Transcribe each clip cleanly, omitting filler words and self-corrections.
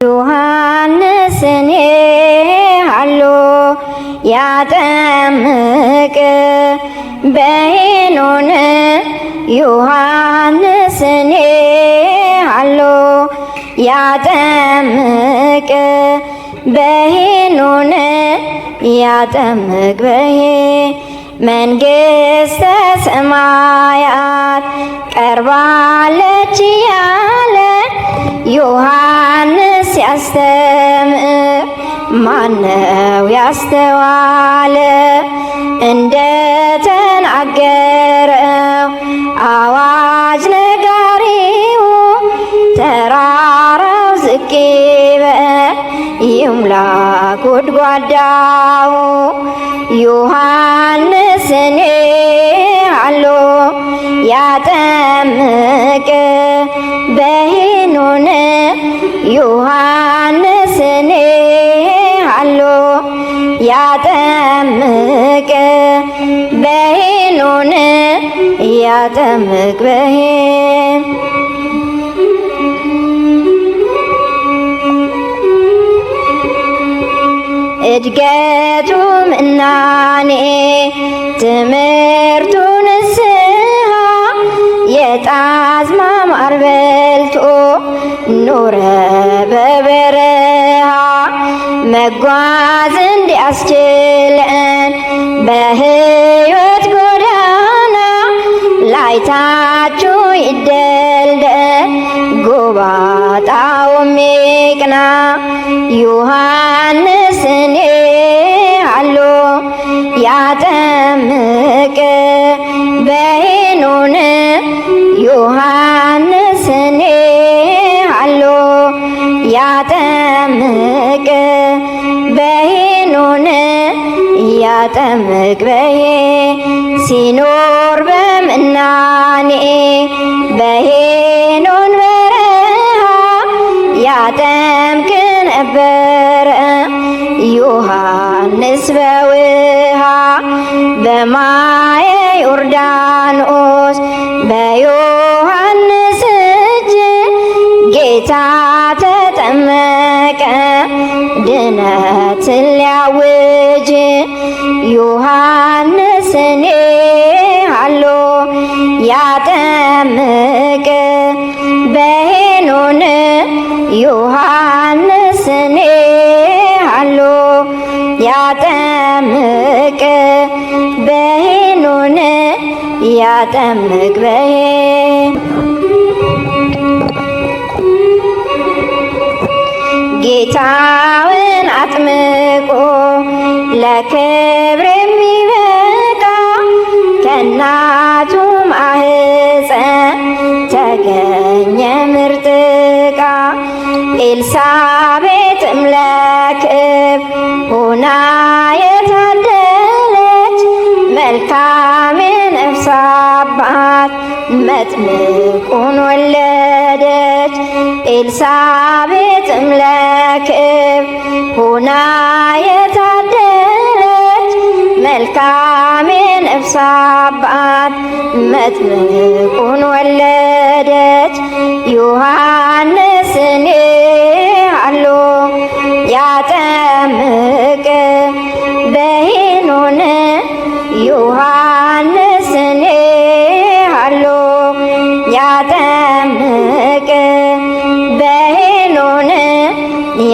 ዮሐንስኔ ሃሎ ያጠምቅ በሄኖን ዮሐንስኔ ሃሎ ያጠምቅ በሄኖን ያጠምቅ በሄ መንግሥተ ሰማያት ቀርባለች ያለ ዮሐንስ ያስተምር ማነው ያስተዋለ? እንደ ተናገረው አዋጅ ነጋሪው ተራራው ዝቅ ይበል ይሙላ ጎድጓዳው። ዮሐንስኔ ሃሎ ያጠምቅ በሄኖን ዮሐንስኔ ሃሎ ያጠምቅ በሄኖን ያጠምቅ በሄ እድገቱ ምናኔ ትምህርቱ ንስሐ የጣዝማ ማር በልቶ ኖረ በበረሃ መጓዝ እንዲያስችለን በሕይወት ጎዳና ላይታችሁ ይደልደል ጎባጣውም ይቅና። ዮሐንስኔ ሃሎ ያጠምቅ በሄኖን ዮሐንስኔ ሃሎ ያጠምቅ በሄኖን ያጠምቅ በሄ ሲኖር በምናኔ በሄኖን በረሃ ያጠምቅ ነበረ ዮሐንስ በውሃ በማየ ዮርዳኖስ በዮሐንስ እጅ ጌታ ተጠመቀ ድነትን ሊያውጅ። ዮሐንስኔ ሃሎ ያጠምቅ በሄኖን ዮሐንስኔ ሃሎ ያጠምቅ በሄኖን ያጠምቅ በሄ ጌታውን አጥምቆ ለክብር የሚበቃ ከእናቱ ማህፀን ተገኘ ምርጥ ዕቃ። ኤልሳቤጥም ለክብር ሆና የታደለች መልካም የነፍስ አባት መጥምቁን ወለደች። ኤልሳቤጥም ለክብር ሆና የታደለች መልካም የነፍስ አባት መጥምቁን ወለደች። ዮሐንስኔ ሃሎ ያጠምቅ በሄኖን ዮሐንስኔ ሃሎ ያጠምቅ በሄኖን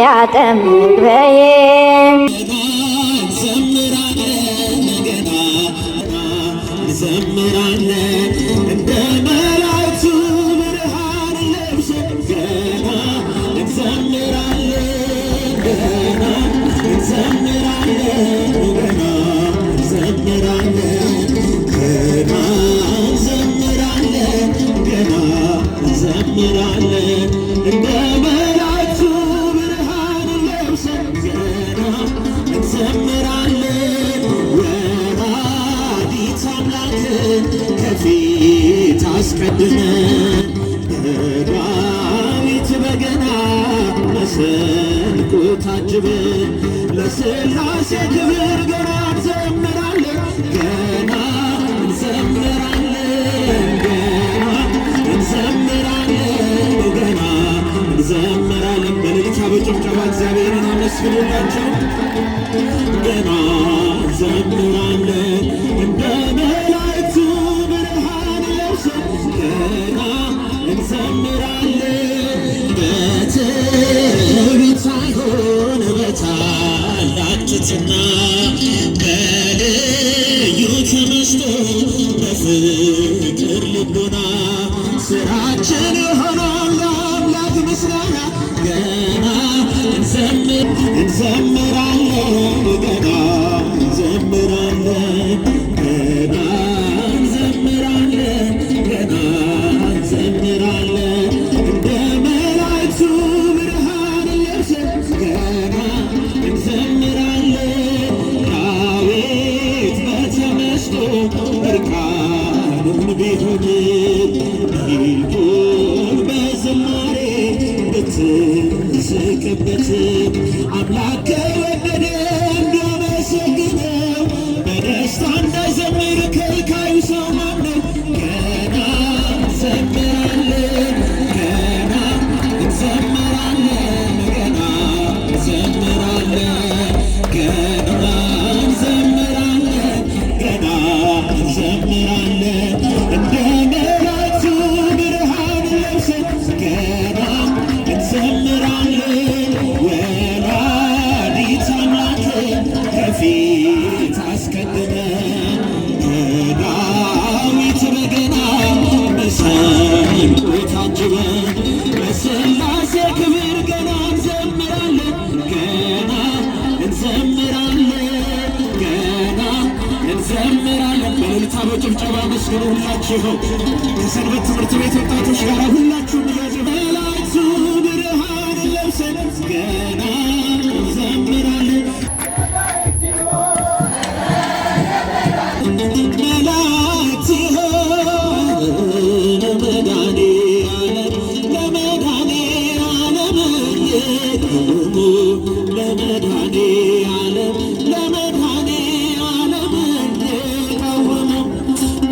ያጠምቅ በሄ እንዘምራለን እንደ መላእክቱ ብርሃን ለብሰን ገና እንዘምራለን ገና እንዘምራለን ገና እንዘምራለን ገና እንዘምራለን ገና እንዘምራለን እንደ መላእክቱ ብርሃን ለብሰን ገና እንዘምራለን ወላዲተ አምላክን ከፊት አስቀድመን በዳዊት በገና መሰንቆ ታጅበን ለሥላሴ ክብር ገና እንዘምራለን ገና እንዘምራለን ገና እንዘምራለን ገና እንዘምራለን በልልታ መስግኑላቸው። ገና እንዘምራለን እንደ መላእክቱ ብርሃን ለብሰን ገና እንዘምራለን በትዕቢት ሳይሆን በታላቅ ትሕትና በልዩ ተመስጦ በፍቅር ልቦና ስራችን ይሆናል ለአምላክ ምስጋና ገና እንዘምራለን ገና እንዘምራለን ገና እንዘምራለን ገና እንዘምራለን እንደ መላእክቱ ብርሃን ለብሰን ገና እንዘምራለን ዳዊት በተመስጦ እርቃኑን ቢሆን ፊቱን በዝማሬ ብትስቅበት አምላክ ከወደደ እንዲያመሰግነው በደስታ እንዳይዘምር ከልካዩ ሰው ማነው? ገና እንዘምራለን ገና እንዘምራለን ገና እንዘምራለን ገና እንዘምራለን ገና እንዘምራለን እንደ መላእክቱ ብርሃን ለብሰን ገና እንዘምራለን ወላዲተ አምላክን ከፊት አስቀድመን በዳዊት በገና መሰንቆ ታጅበን በሥላሴ ክብር ገና እንዘምራለን ገና እንዘምራለን ገና እንዘምራለን። በእልልታ በጭብጨባ መስግኑ ሁላችሁ ከሰንበት ትምህርት ቤት ወጣቶች ጋር ሁላችሁም መላእክቱ ብርሃን ለብሰን ገና እንዘምራለን። መላእክት ለመድኃኔዓለም የቆሙ ለመድኃኔዓለም የቆሙ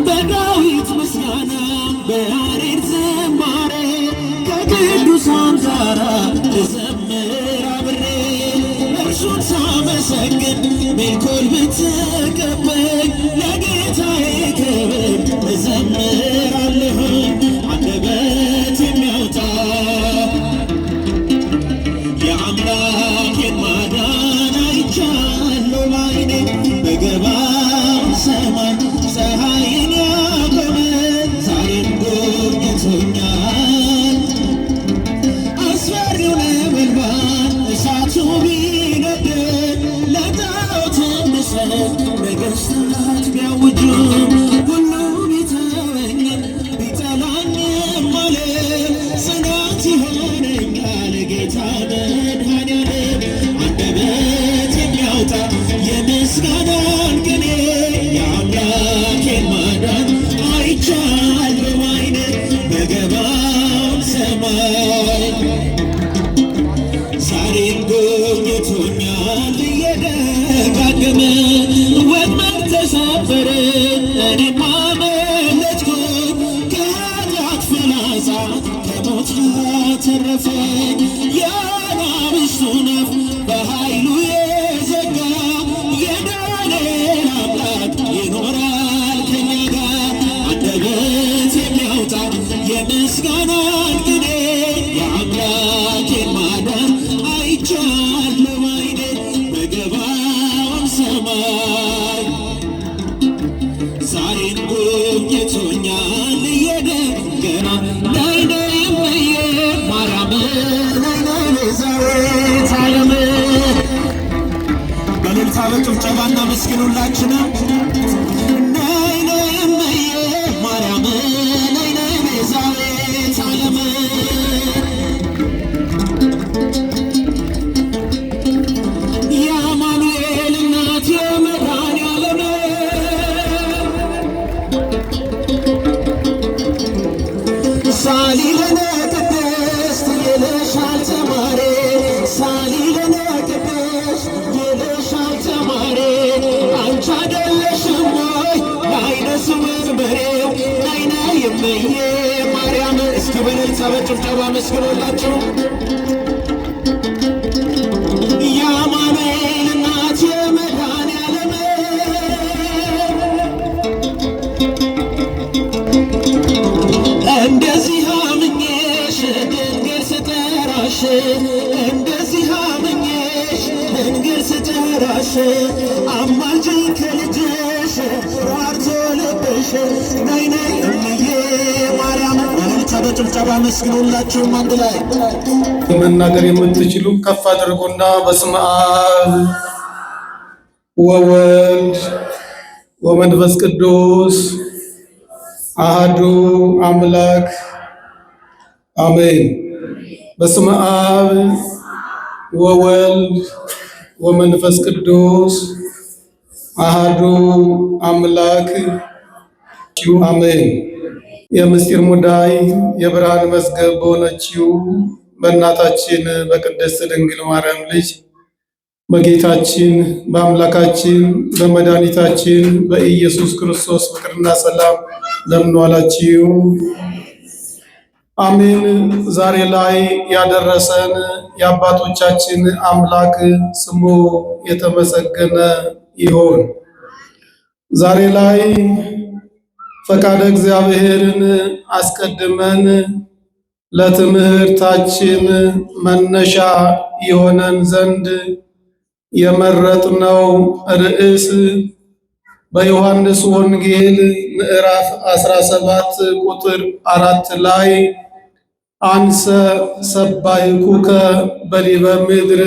በዳዊት ምስጋና በያሬድ ዝማሬ ከቅዱሳን ጋራ ልዘምር አብሬ እርሱን ሳመሰግን ሜልኮል ብትቀበኝ ለጌታዬ ክብር እዘምራለሁ አንደበት የሚያወጣ የአምላኬን ማዳን አይቻለሁ በዓይኔ በገባው ሰማይ ፀሐይን ያቆመ ዛሬም ጎብኝቶኛል አስፈሪው ነበልባል እሳቱ ቢነደድ ለጣዖት እንድሰግድ ነገሥታት ቢያውጁም ሁሉ ቢተወኝም ቢጠላኝም አልል ጽናት ይሆነኛል ጌታ መድኃኔዓለም አንደበት የሚያወጣ የምስጋናን ቅኔ የአምላኬን ማዳን አይቻለሁ በዓይኔ በገባው ሰማይ ዛሬም ጎብኝቶኛል እየደጋገመ ወጥመድ ተሰበረ እኔም አመለጥኩ ከኃጢአት ፍላጻ ከሞት ተረፈኝ የአናብስቱን አፍ በኃይሉ የዘጋ የዳንኤል አምላክ ይኖራል ከእኛ ጋር አንደበት የሚያወጣ የምስጋናን ቅኔ የአምላኬን ማዳን አይቻለሁ በዓይኔ በገባው ሰማይ ዛሬም ጎብኝቶኛል እየደገና ነይ ነይ እምዬ ማርያም ነይ ነይ ቤዛዊተ ዓለም በእልልታ በጭብጨባና መስግኑላችንም ነይ ነይ እምዬ ማርያም ነይ ነይ ቤዛዊተ ዓለም የአማኑኤል እናት የመድኃኔዓለም ሳሊ ለነ ቅድስት ይልሻል ተማሪ ሳሊ ለነ ቅድስት ይልሻል ተማሪ አንቺ አይደለሽም ወይ ለዓይነ ስውር በሬው ነይ ነይ እምዬ ማርያም እስኪ በእልልታ በጭብጨባ መስግኑላችሁ ድንግል ስጠራሽ አማልጅኝ ከልጅሽ ራርቶ ልብሽ ነይ ነይ እምዬ ማርያም። እልልታ በጭብጨባ መስግኑላችሁም አንድ ላይ መናገር የምትችሉ ከፍ አድርጉና በስመ አብ ወወልድ ወመንፈስ ቅዱስ አሐዱ አምላክ አሜን። በስመ አብ ወወልድ ወመንፈስ ቅዱስ አሐዱ አምላክ አሜን። የምስጢር ሙዳይ የብርሃን መዝገብ በሆነችው በእናታችን በቅድስት ድንግል ማርያም ልጅ በጌታችን በአምላካችን በመድኃኒታችን በኢየሱስ ክርስቶስ ፍቅርና ሰላም እንደምን ዋላችሁ? አሜን። ዛሬ ላይ ያደረሰን የአባቶቻችን አምላክ ስሙ የተመሰገነ ይሁን። ዛሬ ላይ ፈቃደ እግዚአብሔርን አስቀድመን ለትምህርታችን መነሻ የሆነን ዘንድ የመረጥነው ርዕስ በዮሐንስ ወንጌል ምዕራፍ 17 ቁጥር 4 ላይ አንሰ ሰባይኩከ በዲበ ምድር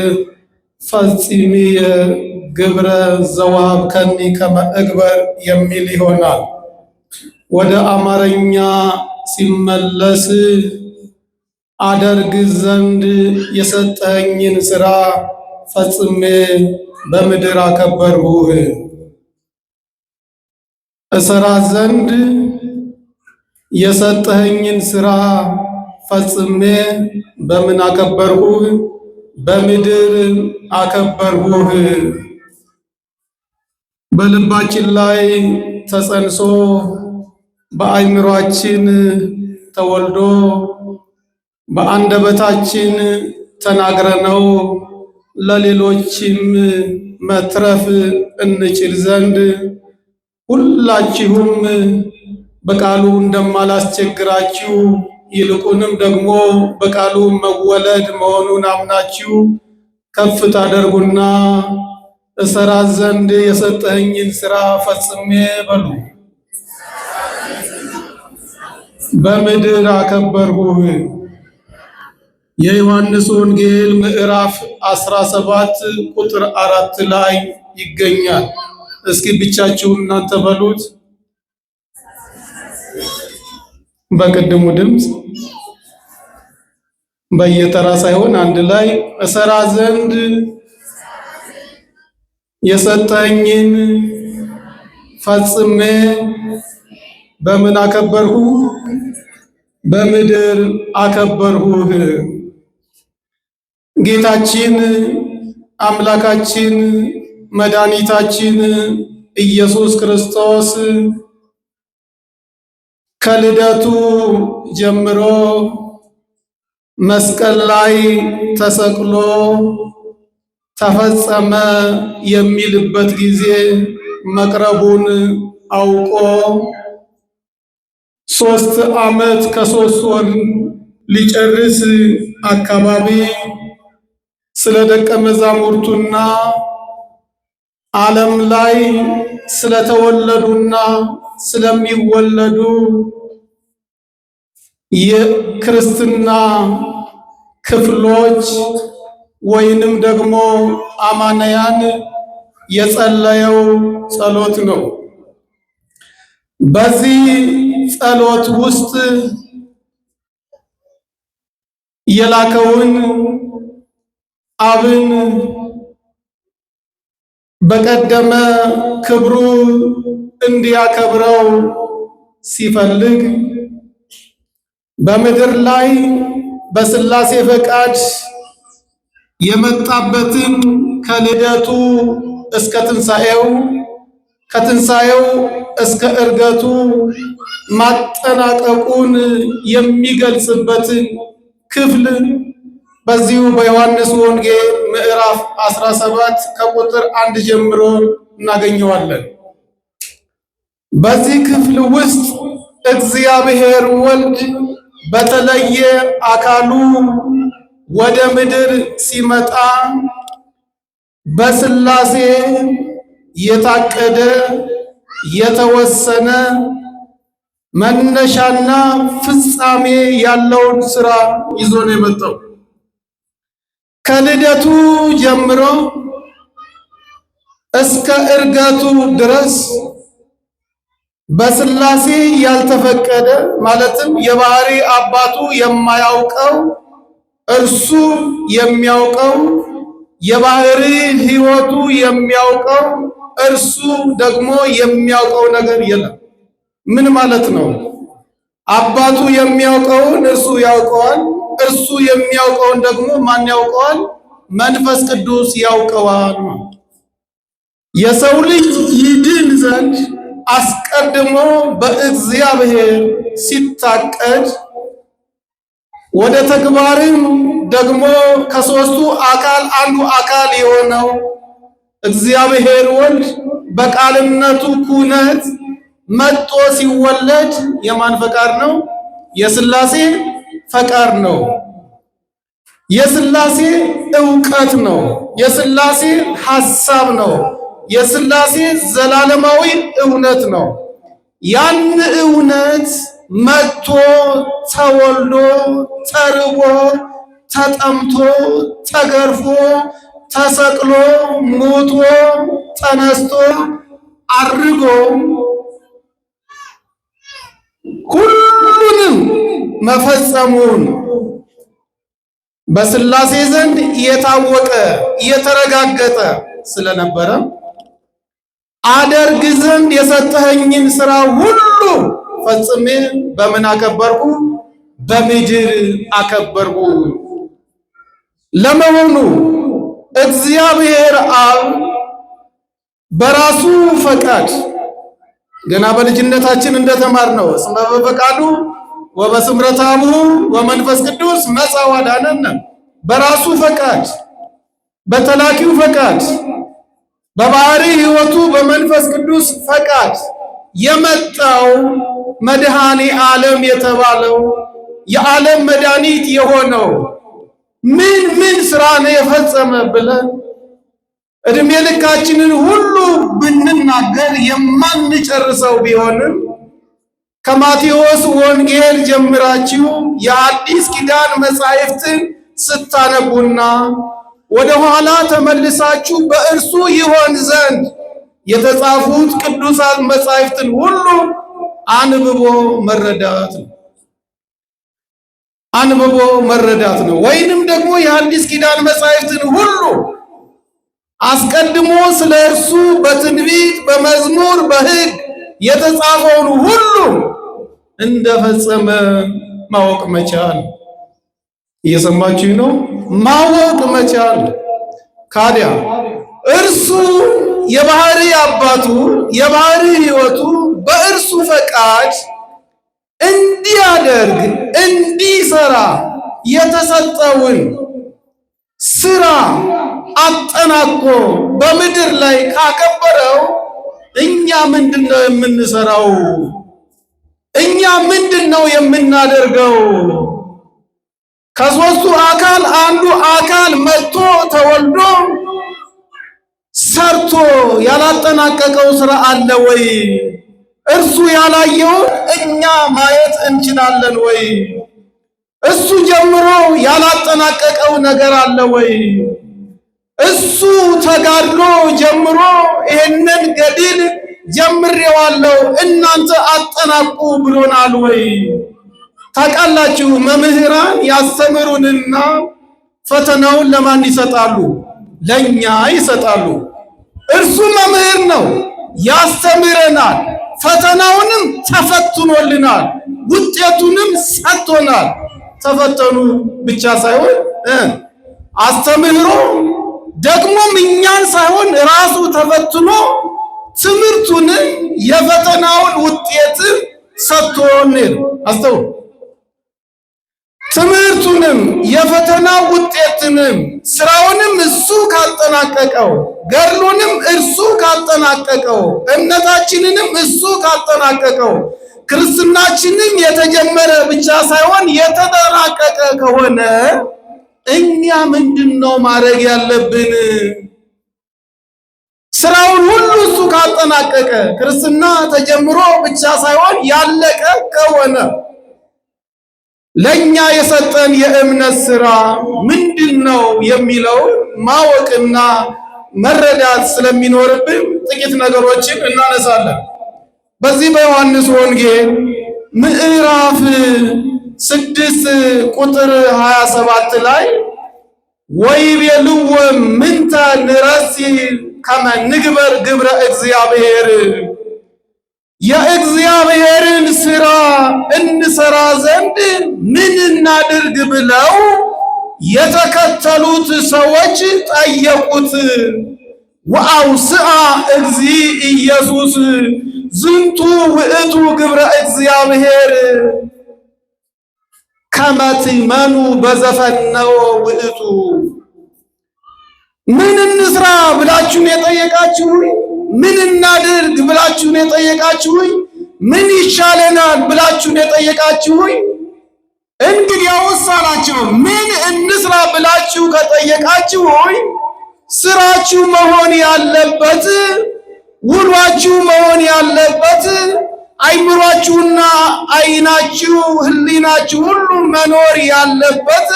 ፈጽምየ ግብረ ዘወሀብከኒ ከመ እግበር የሚል ይሆናል። ወደ አማርኛ ሲመለስ አደርግ ዘንድ የሰጠኸኝን ሥራ ፈጽሜ በምድር አከበርሁህ። እሰራ ዘንድ የሰጠኸኝን ሥራ ፈጽሜ በምን አከበርሁህ? በምድር አከበርሁህ። በልባችን ላይ ተጸንሶ በአእምሯችን ተወልዶ በአንደበታችን ተናግረነው ለሌሎችም መትረፍ እንችል ዘንድ ሁላችሁም በቃሉ እንደማላስቸግራችሁ ይልቁንም ደግሞ በቃሉ መወለድ መሆኑን አምናችሁ ከፍ ታደርጉና እሰራ ዘንድ የሰጠኸኝን ሥራ ፈጽሜ በሉ። በምድር አከበርሁህ። የዮሐንስ ወንጌል ምዕራፍ 17 ቁጥር 4 ላይ ይገኛል። እስኪ ብቻችሁን እናንተ በሉት በቅድሙ ድምፅ በየተራ ሳይሆን አንድ ላይ እሰራ ዘንድ የሰጠኝን ፈጽሜ በምን አከበርሁ? በምድር አከበርሁህ። ጌታችን አምላካችን መድኃኒታችን ኢየሱስ ክርስቶስ ከልደቱ ጀምሮ መስቀል ላይ ተሰቅሎ ተፈጸመ የሚልበት ጊዜ መቅረቡን አውቆ 3 ዓመት ከ3 ወር ሊጨርስ አካባቢ ስለ ደቀ መዛሙርቱና ዓለም ላይ ስለተወለዱና ስለሚወለዱ የክርስትና ክፍሎች ወይንም ደግሞ አማንያን የጸለየው ጸሎት ነው። በዚህ ጸሎት ውስጥ የላከውን አብን በቀደመ ክብሩ እንዲያከብረው ሲፈልግ በምድር ላይ በሥላሴ ፈቃድ የመጣበትን ከልደቱ እስከ ትንሣኤው ከትንሣኤው እስከ ዕርገቱ ማጠናቀቁን የሚገልጽበትን ክፍል በዚሁ በዮሐንስ ወንጌል ምዕራፍ 17 ከቁጥር 1 ጀምሮ እናገኘዋለን። በዚህ ክፍል ውስጥ እግዚአብሔር ወልድ በተለየ አካሉ ወደ ምድር ሲመጣ በሥላሴ የታቀደ የተወሰነ መነሻና ፍጻሜ ያለውን ሥራ ይዞ ነው የመጣው። ከልደቱ ጀምሮ እስከ ዕርገቱ ድረስ በሥላሴ ያልተፈቀደ ማለትም የባህሪ አባቱ የማያውቀው እርሱ የሚያውቀው የባህሪ ሕይወቱ የሚያውቀው እርሱ ደግሞ የሚያውቀው ነገር የለም። ምን ማለት ነው? አባቱ የሚያውቀውን እርሱ ያውቀዋል። እርሱ የሚያውቀውን ደግሞ ማን ያውቀዋል? መንፈስ ቅዱስ ያውቀዋል። የሰው ልጅ ይድን ዘንድ አስቀድሞ በእግዚአብሔር ሲታቀድ ወደ ተግባርም ደግሞ ከሦስቱ አካል አንዱ አካል የሆነው እግዚአብሔር ወልድ በቃልነቱ ኩነት መጥቶ ሲወለድ የማን ፈቃድ ነው? የሥላሴ ፈቃድ ነው። የሥላሴ ዕውቀት ነው። የሥላሴ ሐሳብ ነው። የሥላሴ ዘላለማዊ እውነት ነው። ያን እውነት መጥቶ ተወልዶ ተርቦ ተጠምቶ ተገርፎ ተሰቅሎ ሞቶ ተነስቶ አርጎ ሁሉንም መፈጸሙን በሥላሴ ዘንድ የታወቀ የተረጋገጠ ስለነበረ አደርግ ዘንድ የሰጠኸኝን ሥራ ሁሉ ፈጽሜ በምን አከበርኩ? በምድር አከበርኩ። ለመሆኑ እግዚአብሔር አብ በራሱ ፈቃድ ገና በልጅነታችን እንደተማርነው እስመ በፈቃዱ ወበስምረተ አቡሁ ወመንፈስ ቅዱስ መጽአ ወአዳነነ በራሱ ፈቃድ በተላኪው ፈቃድ በባህሪ ሕይወቱ በመንፈስ ቅዱስ ፈቃድ የመጣው መድኃኔ ዓለም የተባለው የዓለም መድኃኒት የሆነው ምን ሥራ ነው የፈጸመ ብለን ዕድሜ ልካችንን ሁሉ ብንናገር የማንጨርሰው ቢሆንም ከማቴዎስ ወንጌል ጀምራችሁ የአዲስ ኪዳን መጻሕፍትን ስታነቡና ወደ ኋላ ተመልሳችሁ በእርሱ ይሆን ዘንድ የተጻፉት ቅዱሳት መጻሕፍትን ሁሉ አንብቦ መረዳት ነው። አንብቦ መረዳት ነው። ወይንም ደግሞ የአዲስ ኪዳን መጻሕፍትን ሁሉ አስቀድሞ ስለ እርሱ በትንቢት በመዝሙር በሕግ የተጻፈውን ሁሉ እንደፈጸመ ማወቅ መቻል። እየሰማችሁ ነው? ማወቅ መቻል። ካዲያ እርሱ የባህሪ አባቱ የባህሪ ሕይወቱ በእርሱ ፈቃድ እንዲያደርግ እንዲሰራ የተሰጠውን ሥራ አጠናቆ በምድር ላይ ካከበረው እኛ ምንድነው የምንሰራው? እኛ ምንድነው የምናደርገው? ከሦስቱ አካል አንዱ አካል መጥቶ ተወልዶ ሰርቶ ያላጠናቀቀው ሥራ አለ ወይ? እርሱ ያላየውን እኛ ማየት እንችላለን ወይ? እሱ ጀምሮ ያላጠናቀቀው ነገር አለ ወይ? እሱ ተጋድሎ ጀምሮ ይሄንን ገድል ጀምሬዋለሁ እናንተ አጠናቁ ብሎናል ወይ? ታውቃላችሁ፣ መምህራን ያስተምሩንና ፈተናውን ለማን ይሰጣሉ? ለኛ ይሰጣሉ። እርሱ መምህር ነው፣ ያስተምረናል። ፈተናውንም ተፈትኖልናል፣ ውጤቱንም ሰጥቶናል። ተፈተኑ ብቻ ሳይሆን አስተምህሮ ደግሞም እኛን ሳይሆን ራሱ ተፈትኖ ትምህርቱንም የፈተናውን ውጤት ሰጥቶን አስተውሉ። ትምህርቱንም የፈተናው ውጤትንም ስራውንም እሱ ካጠናቀቀው፣ ገድሉንም እርሱ ካጠናቀቀው፣ እምነታችንንም እሱ ካጠናቀቀው፣ ክርስትናችንም የተጀመረ ብቻ ሳይሆን የተጠናቀቀ ከሆነ እኛ ምንድነው ማድረግ ያለብን? ስራውን ሁሉ እሱ ካጠናቀቀ ክርስትና ተጀምሮ ብቻ ሳይሆን ያለቀ ከሆነ ለኛ የሰጠን የእምነት ስራ ምንድነው የሚለው ማወቅና መረዳት ስለሚኖርብን ጥቂት ነገሮችን እናነሳለን። በዚህ በዮሐንስ ወንጌል ምዕራፍ 6 ቁጥር 27 ላይ ወይቤልዎ ምንተ ንረሲ ከመ ንግበር ግብረ እግዚአብሔር፣ የእግዚአብሔርን ስራ እንሰራ ዘንድ ምን እናድርግ ብለው የተከተሉት ሰዎች ጠየቁት። ወአውስአ እግዚእ ኢየሱስ ዝንቱ ውእቱ ግብረ እግዚአብሔር ከመ ትእመኑ በዘፈነወ ውእቱ። ምን እንስራ ብላችሁን የጠየቃችሁኝ? ምን እናድርግ ብላችሁን የጠየቃችሁኝ? ምን ይሻለናል ብላችሁን የጠየቃችሁኝ? እንግዲያውስ አላቸው፣ ምን እንስራ ብላችሁ ከጠየቃችሁኝ ስራችሁ መሆን ያለበት፣ ውሏችሁ መሆን ያለበት፣ አይምሯችሁና አይናችሁ ህሊናችሁ ሁሉ መኖር ያለበት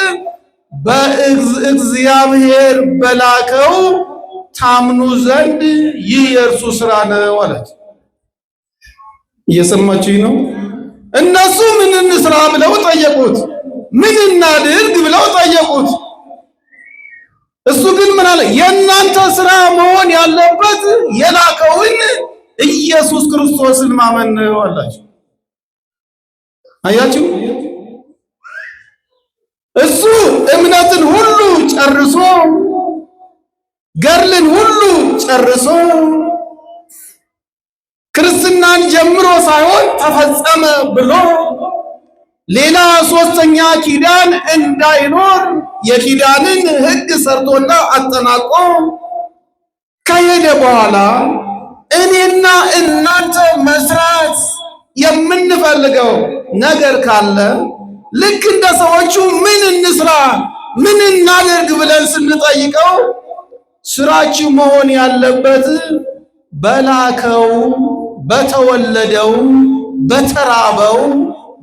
በእግዚአብሔር በላከው ታምኑ ዘንድ ይህ የእርሱ ስራ ነው አለች። እየሰማችሁኝ ነው? እነሱ ምን እንስራ ብለው ጠየቁት። ምን እናድርግ ብለው ጠየቁት። እሱ ግን ምን አለ? የእናንተ ስራ መሆን ያለበት የላከውን ኢየሱስ ክርስቶስን ማመን ነው አላቸው። አያችሁ፣ እሱ እምነትን ሁሉ ጨርሶ ገድልን ሁሉ ጨርሶ ክርስትናን ጀምሮ ሳይሆን ተፈጸመ ብሎ ሌላ ሶስተኛ ኪዳን እንዳይኖር የኪዳንን ሕግ ሰርቶና አጠናቆ ከሄደ በኋላ እኔና እናንተ መስራት የምንፈልገው ነገር ካለ ልክ እንደ ሰዎቹ ምን እንስራ ምን እናደርግ ብለን ስንጠይቀው ስራችሁ መሆን ያለበት በላከው በተወለደው በተራበው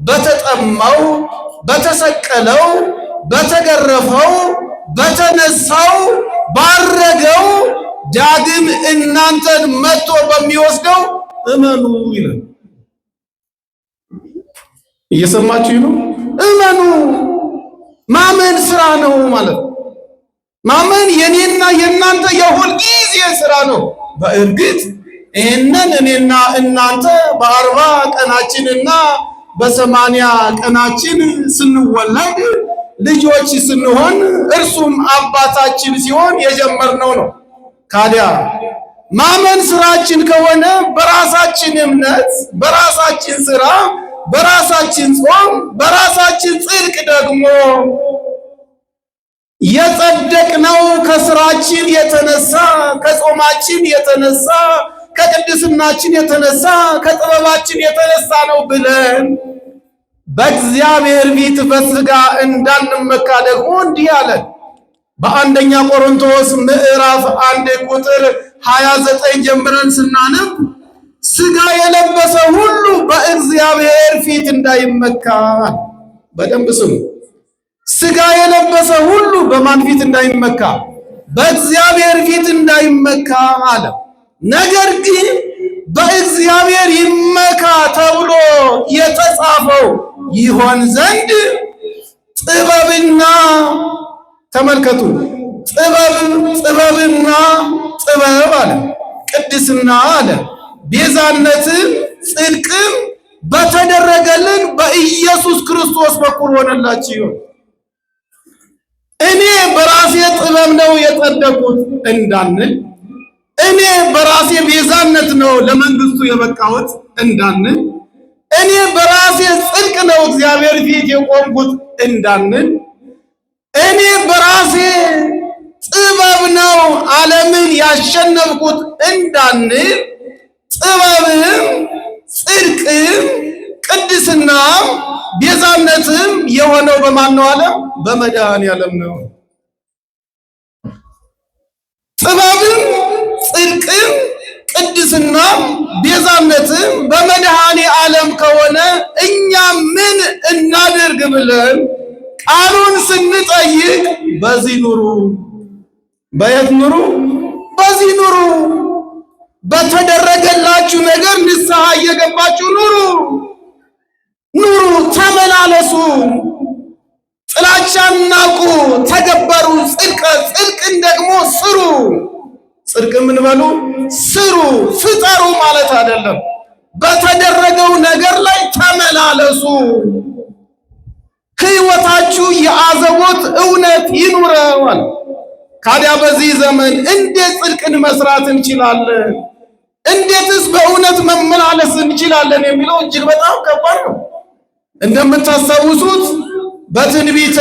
በተጠማው በተሰቀለው በተገረፈው በተነሳው ባረገው ዳግም እናንተን መጥቶ በሚወስደው እመኑ ይላል። እየሰማችሁ ነው? እመኑ። ማመን ስራ ነው ማለት። ማመን የኔና የእናንተ የሁል ጊዜ ስራ ነው። በእርግጥ ይህንን እኔና እናንተ በ40 ቀናችንና በ80 ቀናችን ስንወለድ ልጆች ስንሆን እርሱም አባታችን ሲሆን የጀመርነው ነው። ካዲያ ማመን ስራችን ከሆነ በራሳችን እምነት፣ በራሳችን ስራ፣ በራሳችን ጾም፣ በራሳችን ጽድቅ ደግሞ የጸደቅነው ከስራችን የተነሳ ከጾማችን የተነሳ ከቅድስናችን የተነሳ ከጥበባችን የተነሳ ነው ብለን በእግዚአብሔር ፊት በሥጋ እንዳንመካ ደግሞ እንዲህ አለን። በአንደኛ ቆሮንቶስ ምዕራፍ 1 ቁጥር 29 ጀምረን ስናነብ ሥጋ የለበሰ ሁሉ በእግዚአብሔር ፊት እንዳይመካ። በደንብ ስሙ። ሥጋ የለበሰ ሁሉ በማን ፊት እንዳይመካ? በእግዚአብሔር ፊት እንዳይመካ አለ። ነገር ግን በእግዚአብሔር ይመካ ተብሎ የተጻፈው ይሆን ዘንድ ጥበብና ተመልከቱ፣ ጥበብና ጥበብ አለ፣ ቅድስና አለ፣ ቤዛነትም ጽድቅም በተደረገልን በኢየሱስ ክርስቶስ በኩል ሆነላችሁ። እኔ በራሴ ጥበብ ነው የጸደቅኩት እንዳንል፣ እኔ በራሴ ቤዛነት ነው ለመንግስቱ የበቃሁት እንዳንል፣ እኔ በራሴ ጽድቅ ነው እግዚአብሔር ፊት የቆምኩት እንዳንል፣ እኔ በራሴ ጥበብ ነው ዓለምን ያሸነፍኩት እንዳንል፣ ጥበብም ጽድቅም ቅድስናም ቤዛነትም የሆነው በማን ነው አለ? በመድኃኔዓለም ነው። ጥበብም ጽድቅም ቅድስና ቤዛነትም በመድኃኔ ዓለም ከሆነ እኛ ምን እናድርግ ብለን ቃሉን ስንጠይቅ በዚህ ኑሩ። በየት ኑሩ? በዚህ ኑሩ። በተደረገላችሁ ነገር ንስሐ እየገባችሁ ኑሩ። ኑሩ፣ ተመላለሱ። ጥላቻን ናቁ፣ ተገበሩ። ጽድቅን ደግሞ ስሩ። ጽድቅ ምን በሉ? ስሩ። ፍጠሩ ማለት አይደለም። በተደረገው ነገር ላይ ተመላለሱ። ሕይወታችሁ የአዘቦት እውነት ይኑረዋል። ካዲያ በዚህ ዘመን እንዴት ጽድቅን መስራት እንችላለን? እንዴትስ በእውነት መመላለስ እንችላለን የሚለው እጅግ በጣም ከባድ ነው። እንደምታስታውሱት በትንቢተ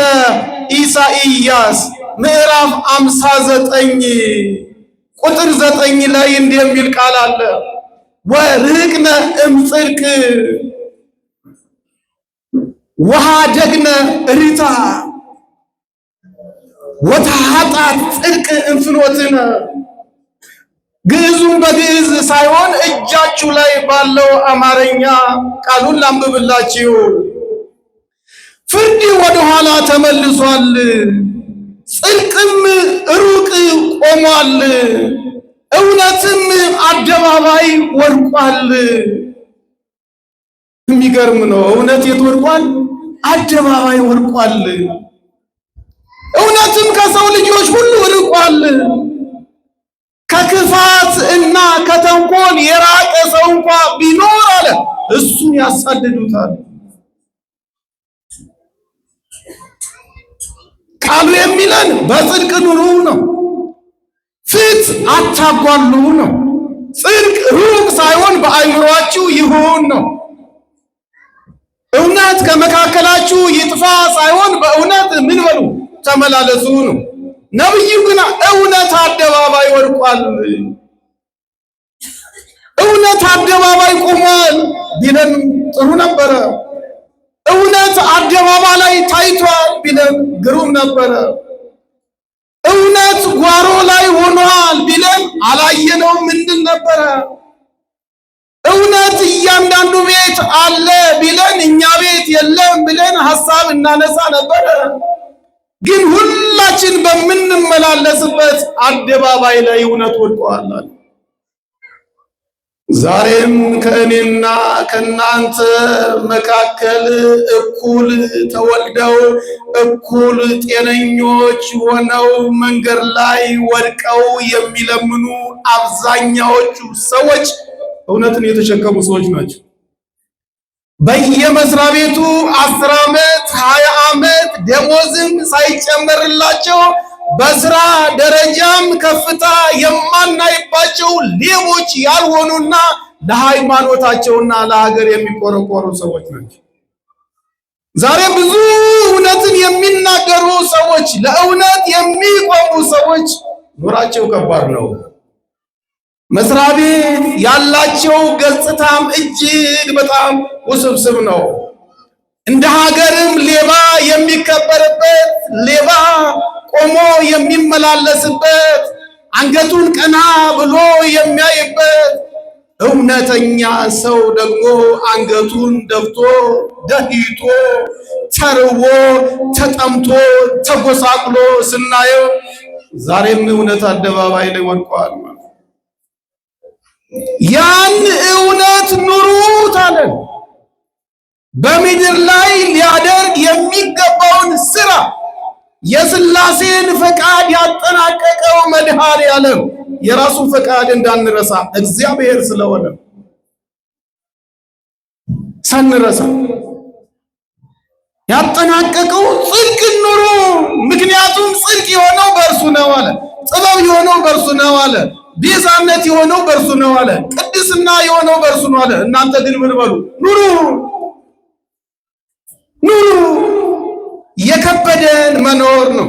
ኢሳይያስ ምዕራፍ 59 ቁጥር 9 ላይ እንዲህ የሚል ቃል አለ። ወርቅነ እምጽድቅ ወሃደግነ ሪታ ወተሃጣት ጽድቅ እንፍኖትነ። ግዕዙን በግዕዝ ሳይሆን እጃችሁ ላይ ባለው አማርኛ ቃሉን ላንብብላችሁ። ፍርድ ወደ ኋላ ተመልሷል፣ ጽድቅም ሩቅ ቆሟል፣ እውነትም አደባባይ ወድቋል። የሚገርም ነው። እውነት የት ወድቋል? አደባባይ ወድቋል። እውነትም ከሰው ልጆች ሁሉ ርቋል። ከክፋት እና ከተንኮል የራቀ ሰው እንኳ ቢኖር አለ እሱን ያሳድዱታል። ቃሉ የሚለን በጽድቅ ኑሩ ነው። ፊት አታጓሉ ነው። ጽድቅ ሩቅ ሳይሆን በአእምሯችሁ ይሁን ነው። እውነት ከመካከላችሁ ይጥፋ ሳይሆን በእውነት ምን በሉ? ተመላለሱ ነው። ነብዩ ግን እውነት አደባባይ ወድቋል፣ እውነት አደባባይ ቆሟል ቢለን ጥሩ ነበረ። እውነት አደባባይ ላይ ታይቷል ቢለን ግሩም ነበረ። እውነት ጓሮ ላይ ሆኗል ቢለን አላየነውም እንድል ነበረ። እውነት እያንዳንዱ ቤት አለ ቢለን እኛ ቤት የለም ብለን ሐሳብ እናነሳ ነበረ። ግን ሁላችን በምንመላለስበት አደባባይ ላይ እውነት ወድቋል። ዛሬም ከእኔና ከናንተ መካከል እኩል ተወልደው እኩል ጤነኞች ሆነው መንገድ ላይ ወድቀው የሚለምኑ አብዛኛዎቹ ሰዎች እውነትን የተሸከሙ ሰዎች ናቸው። በየመስሪያ ቤቱ 10 ዓመት 20 ዓመት ደሞዝም ሳይጨመርላቸው በስራ ደረጃም ከፍታ የማናይባቸው ሌቦች ያልሆኑና ለሃይማኖታቸውና ለሀገር የሚቆረቆሩ ሰዎች ናቸው። ዛሬ ብዙ እውነትን የሚናገሩ ሰዎች፣ ለእውነት የሚቆሙ ሰዎች ኑራቸው ከባድ ነው። መስሪያ ቤት ያላቸው ገጽታም እጅግ በጣም ውስብስብ ነው። እንደ ሀገርም ሌባ የሚከበርበት፣ ሌባ ቆሞ የሚመላለስበት፣ አንገቱን ቀና ብሎ የሚያይበት፣ እውነተኛ ሰው ደግሞ አንገቱን ደፍቶ ደህይቶ ተርቦ ተጠምቶ ተጎሳቅሎ ስናየው ዛሬም እውነት አደባባይ ላይ ወድቋል። ያን እውነት ኑሩት አለን። በምድር ላይ ሊያደርግ የሚገባውን ስራ የሥላሴን ፈቃድ ያጠናቀቀው መድኃኔ ዓለም የራሱን ፈቃድ እንዳንረሳ እግዚአብሔር ስለሆነ ሳንረሳ ያጠናቀቀው ጽድቅ ኑሩ። ምክንያቱም ጽድቅ የሆነው በእርሱ ነው አለ። ጥበብ የሆነው በእርሱ ነው አለ። ቤዛነት የሆነው በእርሱ ነው አለ። ቅድስና የሆነው በእርሱ ነው አለ። እናንተ ግን ምን በሉ? ኑሩ ኑሩ። የከበደን መኖር ነው።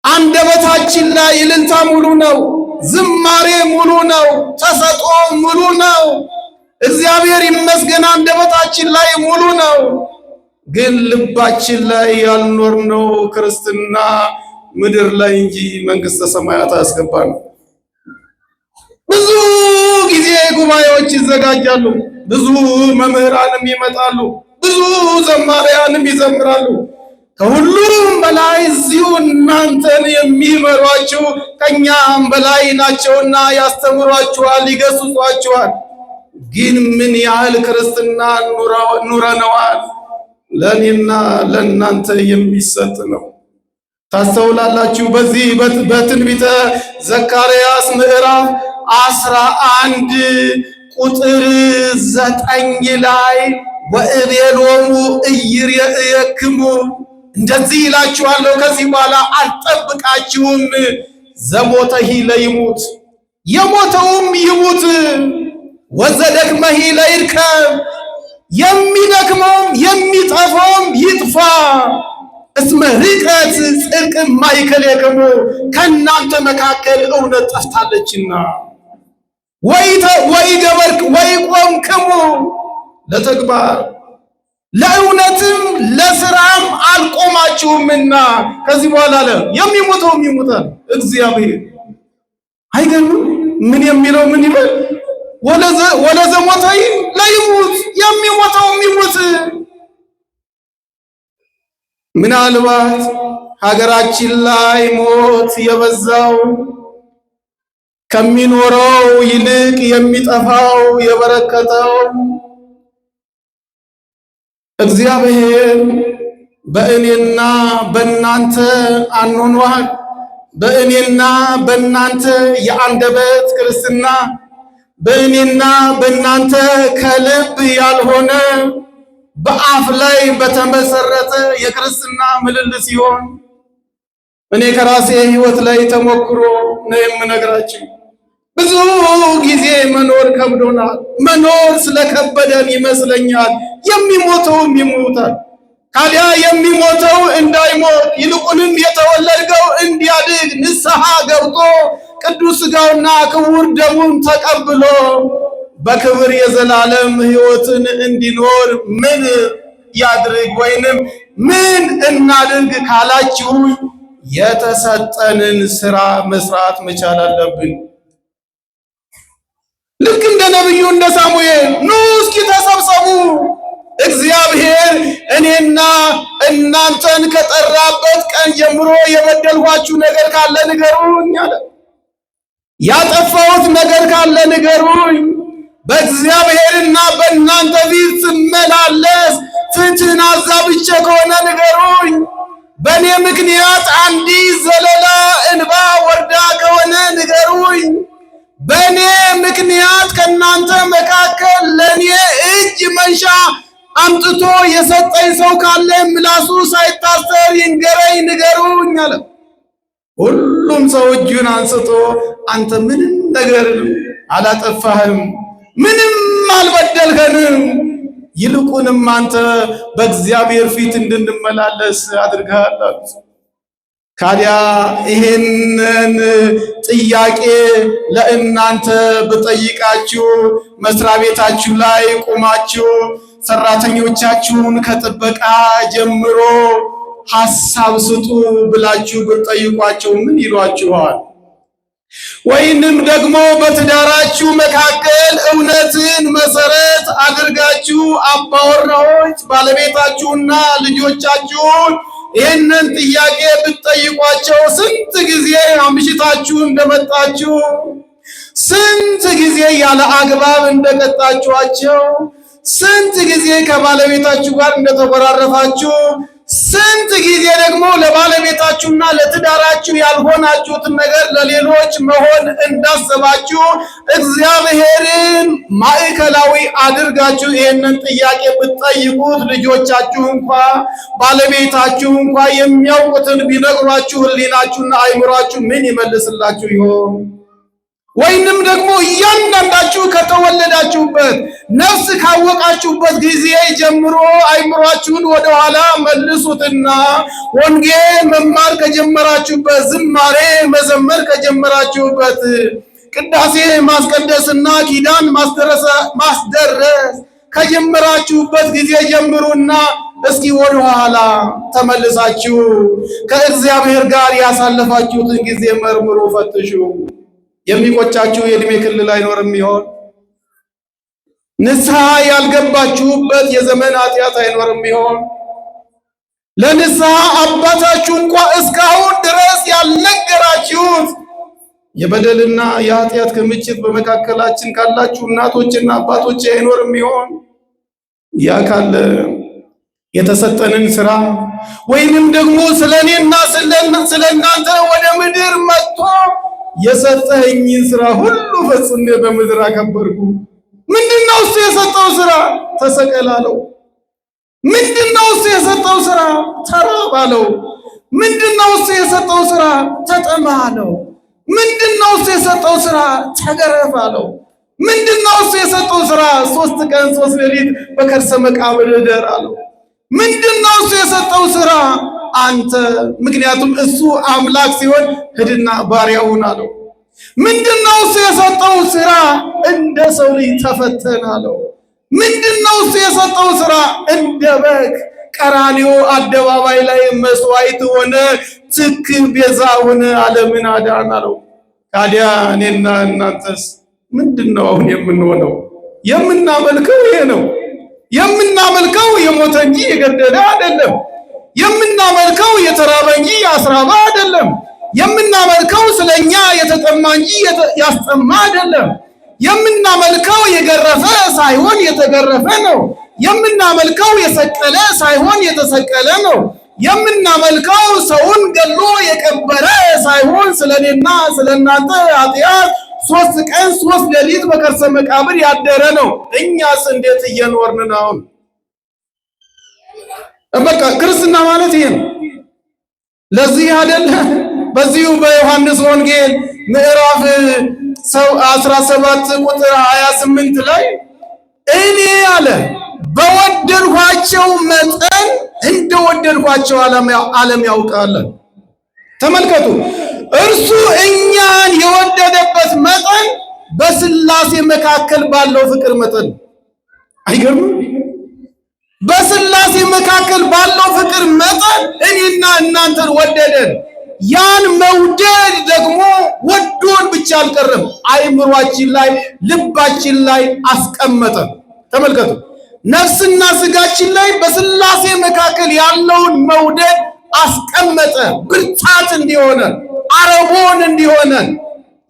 አንደበታችን ላይ እልልታ ሙሉ ነው፣ ዝማሬ ሙሉ ነው፣ ተሰጦ ሙሉ ነው። እግዚአብሔር ይመስገን አንደበታችን ላይ ሙሉ ነው። ግን ልባችን ላይ ያልኖርነው ክርስትና ምድር ላይ እንጂ መንግስተ ሰማያት አያስገባንም። ብዙ ጊዜ ጉባኤዎች ይዘጋጃሉ። ብዙ መምህራንም ይመጣሉ። ብዙ ዘማሪያንም ይዘምራሉ። ከሁሉም በላይ እዚሁ እናንተን የሚመሯችሁ ከኛም በላይ ናቸውና ያስተምሯችኋል፣ ይገስጿችኋል። ግን ምን ያህል ክርስትና ኑረነዋል? ለእኔና ለእናንተ የሚሰጥ ነው። ታስተውላላችሁ። በዚህ በትንቢተ ዘካርያስ ምዕራፍ 11 ቁጥር 9 ላይ ወእቤሎሙ ኢይሬእየክሙ እንደዚህ ይላችኋለሁ፣ ከዚህ በኋላ አልጠብቃችሁም። ዘሞተሂ ለይሙት የሞተውም ይሙት፣ ወዘደክመሂ ለይርከብ የሚደክመውም የሚጠፋውም ይጥፋ። እስመ ርቀት ጽድቅ ማእከሌክሙ ከእናንተ መካከል እውነት ጠፍታለችና። ወኢገበርክ ወኢቆምክሙ ለተግባር ለእውነትም ለስራም አልቆማችሁምና። ከዚህ በኋላ አለ የሚሞተውም ይሞታል። እግዚአብሔር አይገርምም? ምን የሚለው ምን ይበል? ወለዘሞተይ ለይሙት የሚሞተውም ይሙት። ምናልባት ሀገራችን ላይ ሞት የበዛው ከሚኖረው ይልቅ የሚጠፋው የበረከተው እግዚአብሔር በእኔና በእናንተ አኗኗር፣ በእኔና በእናንተ የአንደበት ክርስትና፣ በእኔና በእናንተ ከልብ ያልሆነ በአፍ ላይ በተመሰረተ የክርስትና ምልልስ ሲሆን እኔ ከራሴ ሕይወት ላይ ተሞክሮ ነው የምነግራችሁ። ብዙ ጊዜ መኖር ከብዶናል። መኖር ስለከበደን ይመስለኛል የሚሞተውም ይሞታል። ታዲያ የሚሞተው እንዳይሞት ይልቁንም የተወለድከው እንዲያድግ ንስሐ ገብቶ ቅዱስ ሥጋውና ክቡር ደሙን ተቀብሎ በክብር የዘላለም ሕይወትን እንዲኖር ምን ያድርግ ወይንም ምን እናድርግ ካላችሁ የተሰጠንን ስራ መስራት መቻል አለብን። ልክ እንደ ነብዩ እንደ ሳሙኤል ኑ እስኪ ተሰብሰቡ፣ እግዚአብሔር እኔና እናንተን ከጠራበት ቀን ጀምሮ የበደልኋችሁ ነገር ካለ ንገሩኝ አለ። ያጠፋሁት ነገር ካለ ንገሩኝ። በእግዚአብሔርና በእናንተ ፊት ስመላለስ ፍትህን አዛብቼ ከሆነ ንገሩኝ። በእኔ ምክንያት አንዲት ዘለላ እንባ ወርዳ ከሆነ ንገሩኝ። በእኔ ምክንያት ከእናንተ መካከል ለእኔ እጅ መንሻ አምጥቶ የሰጠኝ ሰው ካለ ምላሱ ሳይታሰር ይንገረኝ፣ ንገሩኝ አለ። ሁሉም ሰው እጁን አንስቶ አንተ ምንም ነገር አላጠፋህም፣ ምንም አልበደልከንም፣ ይልቁንም አንተ በእግዚአብሔር ፊት እንድንመላለስ አድርገሃል አሉት። ታዲያ ይሄንን ጥያቄ ለእናንተ ብጠይቃችሁ መስሪያ ቤታችሁ ላይ ቆማችሁ ሰራተኞቻችሁን ከጥበቃ ጀምሮ ሐሳብ ስጡ ብላችሁ ብትጠይቋቸው ምን ይሏችኋል? ወይንም ደግሞ በትዳራችሁ መካከል እውነትን መሰረት አድርጋችሁ አባወራዎች ባለቤታችሁና ልጆቻችሁን ይህንን ጥያቄ ብትጠይቋቸው ስንት ጊዜ አምሽታችሁ እንደመጣችሁ፣ ስንት ጊዜ ያለ አግባብ እንደቀጣችኋቸው፣ ስንት ጊዜ ከባለቤታችሁ ጋር እንደተወራረፋችሁ፣ ስንት ጊዜ ደግሞ ለባለቤታችሁና ለትዳራችሁ ያልሆናችሁትን ነገር ለሌሎች መሆን እንዳሰባችሁ እግዚአብሔርን ማዕከላዊ አድርጋችሁ ይህንን ጥያቄ ብትጠይቁት ልጆቻችሁ እንኳ ባለቤታችሁ እንኳ የሚያውቁትን ቢነግሯችሁ ሕሊናችሁና አይምሯችሁ ምን ይመልስላችሁ ይሆን? ወይንም ደግሞ እያንዳንዳችሁ ከተወለዳችሁበት ነፍስ ካወቃችሁበት ጊዜ ጀምሮ አይምሯችሁን ወደኋላ መልሱትና ወንጌል መማር ከጀመራችሁበት፣ ዝማሬ መዘመር ከጀመራችሁበት፣ ቅዳሴ ማስቀደስና ኪዳን ማስደረስ ከጀመራችሁበት ጊዜ ጀምሩና እስኪ ወደኋላ ተመልሳችሁ ከእግዚአብሔር ጋር ያሳለፋችሁትን ጊዜ መርምሩ፣ ፈትሹ። የሚቆጫችሁ የእድሜ ክልል አይኖርም ይሆን? ንስሐ ያልገባችሁበት የዘመን ኃጢአት አይኖርም ይሆን? ለንስሐ አባታችሁ እንኳ እስካሁን ድረስ ያልነገራችሁት የበደልና የኃጢአት ክምችት በመካከላችን ካላችሁ እናቶችና አባቶች አይኖርም ይሆን? ያ ካለ የተሰጠንን ስራ ወይንም ደግሞ ስለኔና ስለናንተ ወደ ምድር መጥቶ የሰጠኝን ስራ ሁሉ ፈጽሜ በምድር አከበርኩ። ምንድነው እሱ የሰጠው ስራ? ተሰቀላለው። ምንድነው እሱ የሰጠው ስራ? ተራባለው። ምንድነው እሱ የሰጠው ስራ? ተጠማለው። ምንድነው እሱ የሰጠው ስራ? ተገረፋለው። ምንድነው እሱ የሰጠው ስራ? 3 ቀን 3 ሌሊት በከርሰ መቃብር እደር አለው። ምንድነው እሱ የሰጠው ስራ? አንተ ምክንያቱም እሱ አምላክ ሲሆን ሂድና ባሪያውን አለው። ምንድነው እሱ የሰጠው ስራ? እንደ ሰው ልጅ ተፈተን አለው። ምንድነው እሱ የሰጠው ስራ? እንደ በግ ቀራንዮ አደባባይ ላይ መስዋዕት ሆነ፣ ትክ ቤዛ ሆነ፣ ዓለምን አዳን አለው። ታዲያ እኔና እናንተስ ምንድነው አሁን የምንሆነው? የምናመልከው ይሄ ነው። የምናመልከው የሞተ እንጂ የገደለ አይደለም። የምናመልከው የተራበ እንጂ ያስራበ አይደለም። የምናመልከው ስለኛ የተጠማ እንጂ ያስጠማ አይደለም። የምናመልከው የገረፈ ሳይሆን የተገረፈ ነው። የምናመልከው የሰቀለ ሳይሆን የተሰቀለ ነው። የምናመልከው ሰውን ገሎ የቀበረ ሳይሆን ስለኔና ስለናንተ ኃጢአት 3 ቀን 3 ሌሊት በከርሰ መቃብር ያደረ ነው። እኛስ እንዴት እየኖርን ነው? በቃ ክርስትና ማለት ይሄ ነው። ለዚህ አይደል በዚሁ በዮሐንስ ወንጌል ምዕራፍ 17 ቁጥር 28 ላይ እኔ አለ በወደድኳቸው መጠን እንደወደድኳቸው ዓለም ያውቃል። ተመልከቱ፣ እርሱ እኛን የወደደበት መጠን በስላሴ መካከል ባለው ፍቅር መጠን አይገርምም? በስላሴ መካከል ባለው ፍቅር መጠን እኔና እናንተን ወደደን። ያን መውደድ ደግሞ ወዶን ብቻ አልቀረም፣ አይምሯችን ላይ ልባችን ላይ አስቀመጠ። ተመልከቱ፣ ነፍስና ስጋችን ላይ በስላሴ መካከል ያለውን መውደድ አስቀመጠ። ብርታት እንዲሆነን፣ አረቦን እንዲሆነን፣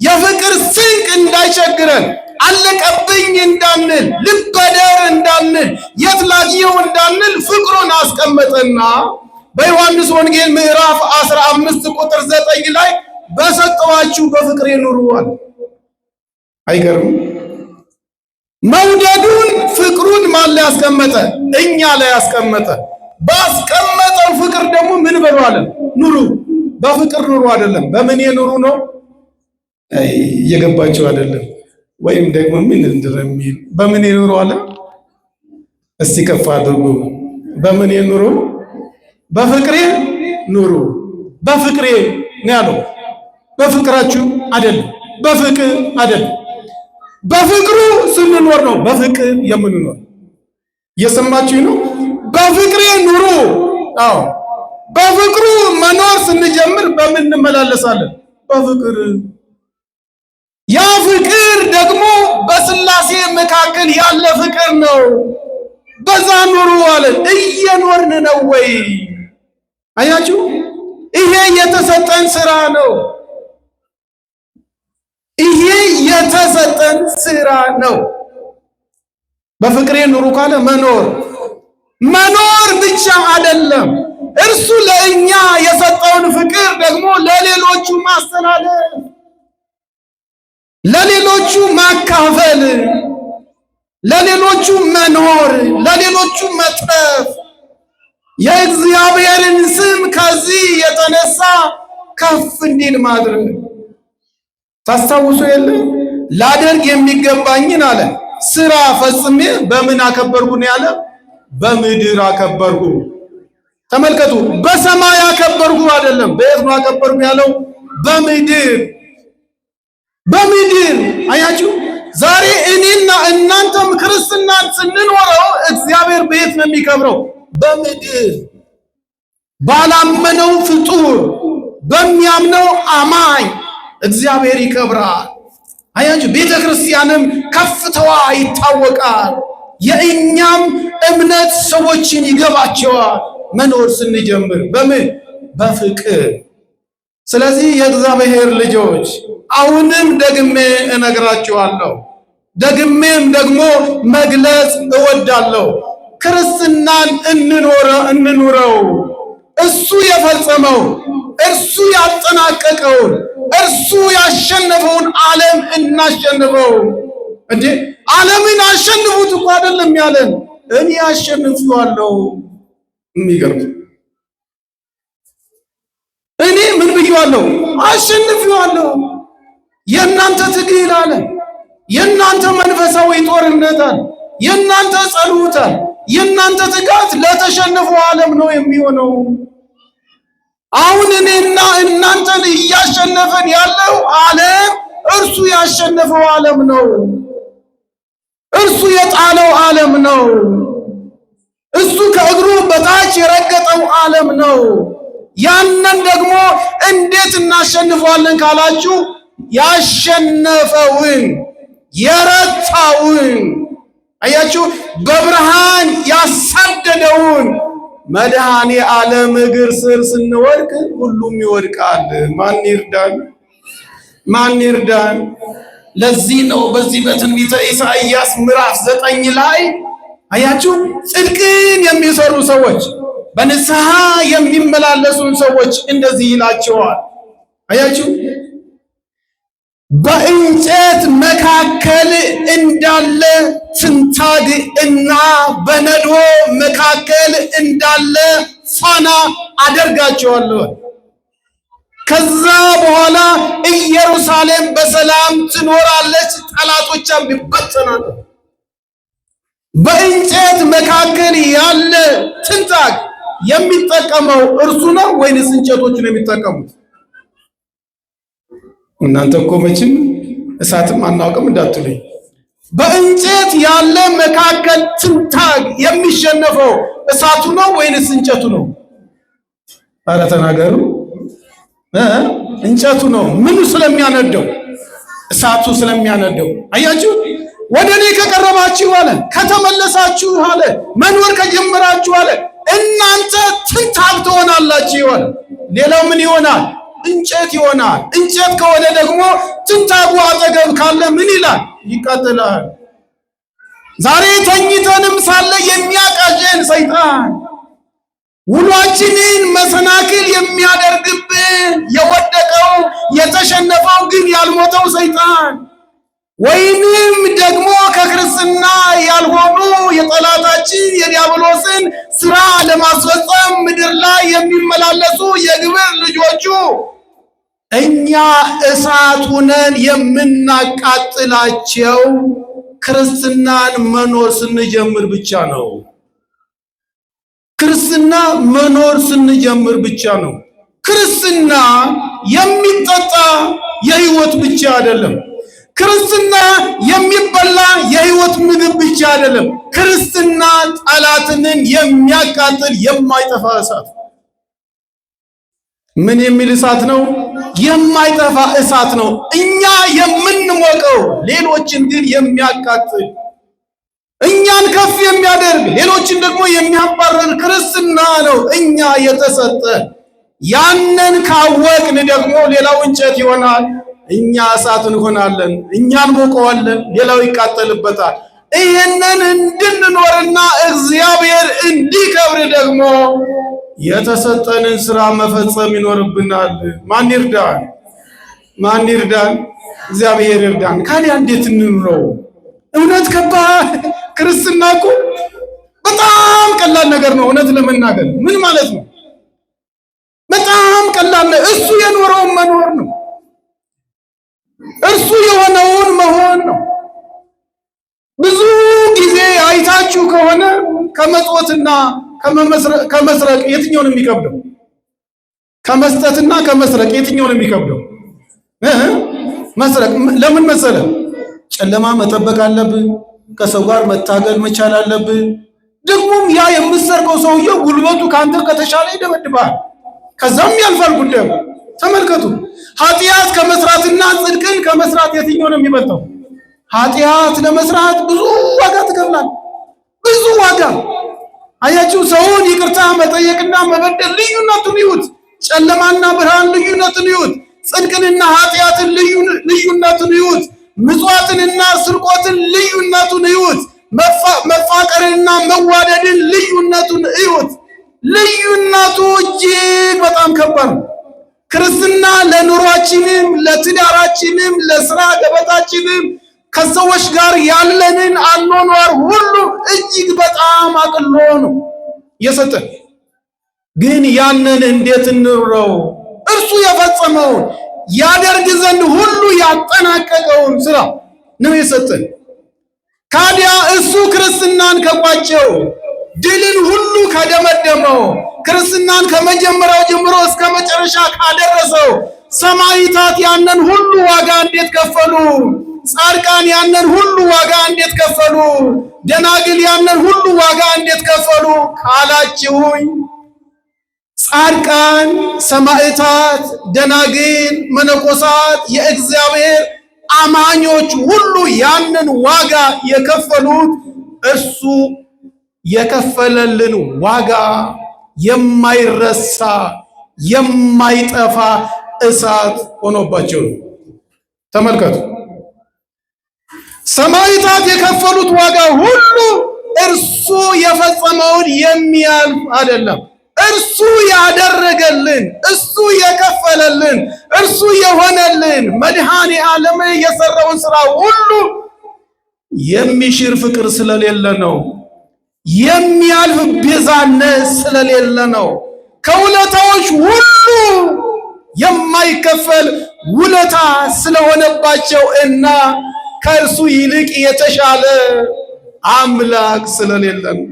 የፍቅር ስንቅ እንዳይቸግረን፣ አለቀብኝ እንዳንል፣ ልበደር እንዳንል፣ የት ላግኘው እንዳንል ፍቅሩን አስቀመጠና በዮሐንስ ወንጌል ምዕራፍ 15 ቁጥር 9 ላይ በሰጠዋችሁ በፍቅሬ ኑሩዋል። አይገርም? መውደዱን ፍቅሩን ማን ላይ ያስቀመጠ? እኛ ላይ ያስቀመጠ። ባስቀመጠው ፍቅር ደግሞ ምን በሏለን? ኑሩ። በፍቅር ኑሩ አይደለም፣ በምን ኑሩ ነው? እየገባቸው አይደለም። ወይም ደግሞ ምን እንደሚል በምን ኑሩ አለ? እስቲ ከፍ አድርጉ። በምን ኑሩ? በፍቅሬ ኑሩ። በፍቅሬ ነው ያለው። በፍቅራችሁ አይደለም፣ በፍቅር አይደለም። በፍቅሩ ስንኖር ነው በፍቅር የምንኖር። እየሰማችሁ ነው? በፍቅሬ ኑሩ። አዎ፣ በፍቅሩ መኖር ስንጀምር በምን እንመላለሳለን? በፍቅር። ያ ፍቅር ደግሞ በስላሴ መካከል ያለ ፍቅር ነው። በዛ ኑሩ አለ። እየኖርን ነው ወይ? አያችሁ፣ ይሄ የተሰጠን ስራ ነው። ይሄ የተሰጠን ስራ ነው። በፍቅሬ ኑሩ ካለ መኖር ብቻ አይደለም፣ እርሱ ለእኛ የሰጠውን ፍቅር ደግሞ ለሌሎቹ ማስተላለፍ፣ ለሌሎቹ ማካፈል፣ ለሌሎቹ መኖር፣ ለሌሎቹ መትረፍ፣ የእግዚአብሔርን ስም ከዚህ የተነሳ ከፍ እንዲል ማድረግ። ታስታውሱ የለ ላደርግ የሚገባኝን አለ ስራ ፈጽሜ በምን አከበርኩ ነው ያለ? በምድር አከበርኩ። ተመልከቱ፣ በሰማይ አከበርኩ አይደለም። በየት ነው አከበርኩ ያለው? በምድር። በምድር አያችሁ። ዛሬ እኔና እናንተም ክርስትናን ስንኖረው እግዚአብሔር በየት ነው የሚከብረው? በምድር። ባላመነው ፍጡር በሚያምነው አማኝ እግዚአብሔር ይከብራል። አያችሁ፣ ቤተ ክርስቲያንም ከፍታዋ ይታወቃል። የእኛም እምነት ሰዎችን ይገባቸዋል መኖር ስንጀምር በምን በፍቅር። ስለዚህ የእግዚአብሔር ልጆች አሁንም ደግሜ እነግራችኋለሁ፣ ደግሜም ደግሞ መግለጽ እወዳለሁ። ክርስትናን እንኑረው። እሱ የፈጸመው፣ እርሱ ያጠናቀቀውን፣ እርሱ ያሸነፈውን ዓለም እናሸንፈው። እንዴ ዓለምን አሸንፉት እኮ አይደለም ያለን፣ እኔ አሸንፌዋለሁ። የሚገርም እኔ ምን ብዬዋለሁ? አሸንፌዋለሁ። የእናንተ ትግል አለ፣ የእናንተ መንፈሳዊ ጦርነት አለ፣ የእናንተ ጸሎት አለ፣ የእናንተ ትጋት ለተሸነፈው ዓለም ነው የሚሆነው። አሁን እኔና እናንተን እያሸነፈን ያለው ዓለም እርሱ ያሸነፈው ዓለም ነው። እርሱ የጣለው ዓለም ነው። እሱ ከእግሩ በታች የረገጠው ዓለም ነው። ያንን ደግሞ እንዴት እናሸንፈዋለን ካላችሁ ያሸነፈውን የረታውን፣ አያችሁ፣ በብርሃን ያሳደደውን መድኃኔ ዓለም እግር ስር ስንወድቅ ሁሉም ይወድቃል። ማን ይርዳን? ማን ይርዳን? ለዚህ ነው በዚህ በትንቢተ ኢሳይያስ ምዕራፍ 9 ላይ አያችሁ፣ ጽድቅን የሚሰሩ ሰዎች፣ በንስሐ የሚመላለሱን ሰዎች እንደዚህ ይላቸዋል። አያችሁ፣ በእንጨት መካከል እንዳለ ትንታግ እና በነዶ መካከል እንዳለ ፋና አደርጋቸዋለሁ። ከዛ በኋላ ኢየሩሳሌም በሰላም ትኖራለች፣ ጠላቶቿም ይበተናሉ። በእንጨት መካከል ያለ ትንታግ የሚጠቀመው እርሱ ነው ወይንስ እንጨቶቹ ነው የሚጠቀሙት? እናንተ እኮ መቼም እሳትም አናውቅም እንዳትሉኝ። በእንጨት ያለ መካከል ትንታግ የሚሸነፈው እሳቱ ነው ወይንስ እንጨቱ ነው? ኧረ ተናገሩ። እንጨቱ ነው። ምኑ ስለሚያነደው? እሳቱ ስለሚያነደው። አያችሁ፣ ወደ እኔ ከቀረባችሁ አለ፣ ከተመለሳችሁ አለ፣ መኖር ከጀመራችሁ አለ፣ እናንተ ትንታግ ትሆናላችሁ አለ። ሌላው ምን ይሆናል? እንጨት ይሆናል። እንጨት ከሆነ ደግሞ ትንታጉ አጠገብ ካለ ምን ይላል? ይቃጠላል። ዛሬ ተኝተንም ሳለ የሚያቃዠን ሰይጣን፣ ውሏችንን መሰናክል የሚያደርግብን የወደቀው የተሸነፈው ግን ያልሞተው ሰይጣን፣ ወይንም ደግሞ ከክርስትና ያልሆኑ የጠላታችን የዲያብሎስን ስራ ለማስፈጸም ምድር ላይ የሚመላለሱ የግብር ልጆቹ እኛ እሳት ሆነን የምናቃጥላቸው ክርስትናን መኖር ስንጀምር ብቻ ነው። ክርስትና መኖር ስንጀምር ብቻ ነው። ክርስትና የሚጠጣ የህይወት ብቻ አይደለም። ክርስትና የሚበላ የህይወት ምግብ ብቻ አይደለም። ክርስትና ጠላትንን የሚያቃጥል የማይጠፋ እሳት። ምን የሚል እሳት ነው? የማይጠፋ እሳት ነው። እኛ የምንሞቀው ሌሎችን ግን የሚያቃጥል፣ እኛን ከፍ የሚያደርግ ሌሎችን ደግሞ የሚያባርር ክርስትና ነው እኛ የተሰጠ። ያንን ካወቅን ደግሞ ሌላው እንጨት ይሆናል፣ እኛ እሳት እንሆናለን። እኛን ሞቀዋለን፣ ሌላው ይቃጠልበታል። ይህንን እንድንኖርና እግዚአብሔር እንዲከብር ደግሞ የተሰጠንን ስራ መፈጸም ይኖርብናል። ማን ይርዳን? ማን ይርዳን? እግዚአብሔር ይርዳን። ካዲያ እንዴት እንኑረው? እውነት ከባድ ክርስትና እኮ በጣም ቀላል ነገር ነው። እውነት ለመናገር ምን ማለት ነው? በጣም ቀላል ነው። እሱ የኖረውን መኖር ነው። እርሱ የሆነውን መሆን ነው። ብዙ ጊዜ አይታችሁ ከሆነ ከመጽወትና ከመስረቅ የትኛው ነው የሚከብደው? ከመስጠትና ከመስረቅ የትኛው ነው የሚከብደው? መስረቅ። ለምን መሰለ? ጨለማ መጠበቅ አለብህ። ከሰው ጋር መታገል መቻል አለብህ። ደግሞም ያ የምትሰርቀው ሰውዬው ጉልበቱ ካንተ ከተሻለ ይደበድባል። ከዛም ያልፋል ጉዳዩ። ተመልከቱ። ኃጢአት ከመስራትና ጽድቅን ከመስራት የትኛው ነው የሚበልጠው? ኃጢአት ለመስራት ብዙ ዋጋ ትከፍላል። ብዙ ዋጋ። አያችሁ፣ ሰውን ይቅርታ መጠየቅና መበደል ልዩነቱን ይዩት። ጨለማና ብርሃን ልዩነቱን ይዩት። ጽድቅንና ኃጢአትን ልዩነቱን ይዩት። ምጽዋትንና ስርቆትን ልዩነቱን ይዩት። መፋቀርንና መዋደድን ልዩነቱን ይዩት። ልዩነቱ እጅግ በጣም ከባድ ነው። ክርስትና ለኑሯችንም፣ ለትዳራችንም፣ ለስራ ገበታችንም ከሰዎች ጋር ያለንን አኗኗር ሁሉ እጅግ በጣም አቅሎ ነው የሰጠን። ግን ያንን እንዴት እንኑረው? እርሱ የፈጸመውን ያደርግ ዘንድ ሁሉ ያጠናቀቀውን ስራ ነው የሰጠን። ካዲያ እሱ ክርስትናን ከቋጨው፣ ድልን ሁሉ ከደመደመው፣ ክርስትናን ከመጀመሪያው ጀምሮ እስከ መጨረሻ ካደረሰው፣ ሰማዕታት ያንን ሁሉ ዋጋ እንዴት ከፈሉ? ጻድቃን ያንን ሁሉ ዋጋ እንዴት ከፈሉ? ደናግል ያንን ሁሉ ዋጋ እንዴት ከፈሉ ካላችሁኝ፣ ጻድቃን፣ ሰማዕታት፣ ደናግል፣ መነኮሳት፣ የእግዚአብሔር አማኞች ሁሉ ያንን ዋጋ የከፈሉት እርሱ የከፈለልን ዋጋ የማይረሳ የማይጠፋ እሳት ሆኖባቸው ነው። ተመልከቱ። ሰማዕታት የከፈሉት ዋጋ ሁሉ እርሱ የፈጸመውን የሚያልፍ አይደለም። እርሱ ያደረገልን፣ እሱ የከፈለልን፣ እርሱ የሆነልን መድኃኔ ዓለም የሰራውን ስራ ሁሉ የሚሽር ፍቅር ስለሌለ ነው። የሚያልፍ ቤዛነት ስለሌለ ነው። ከውለታዎች ሁሉ የማይከፈል ውለታ ስለሆነባቸው እና ከእርሱ ይልቅ የተሻለ አምላክ ስለሌለ ነው።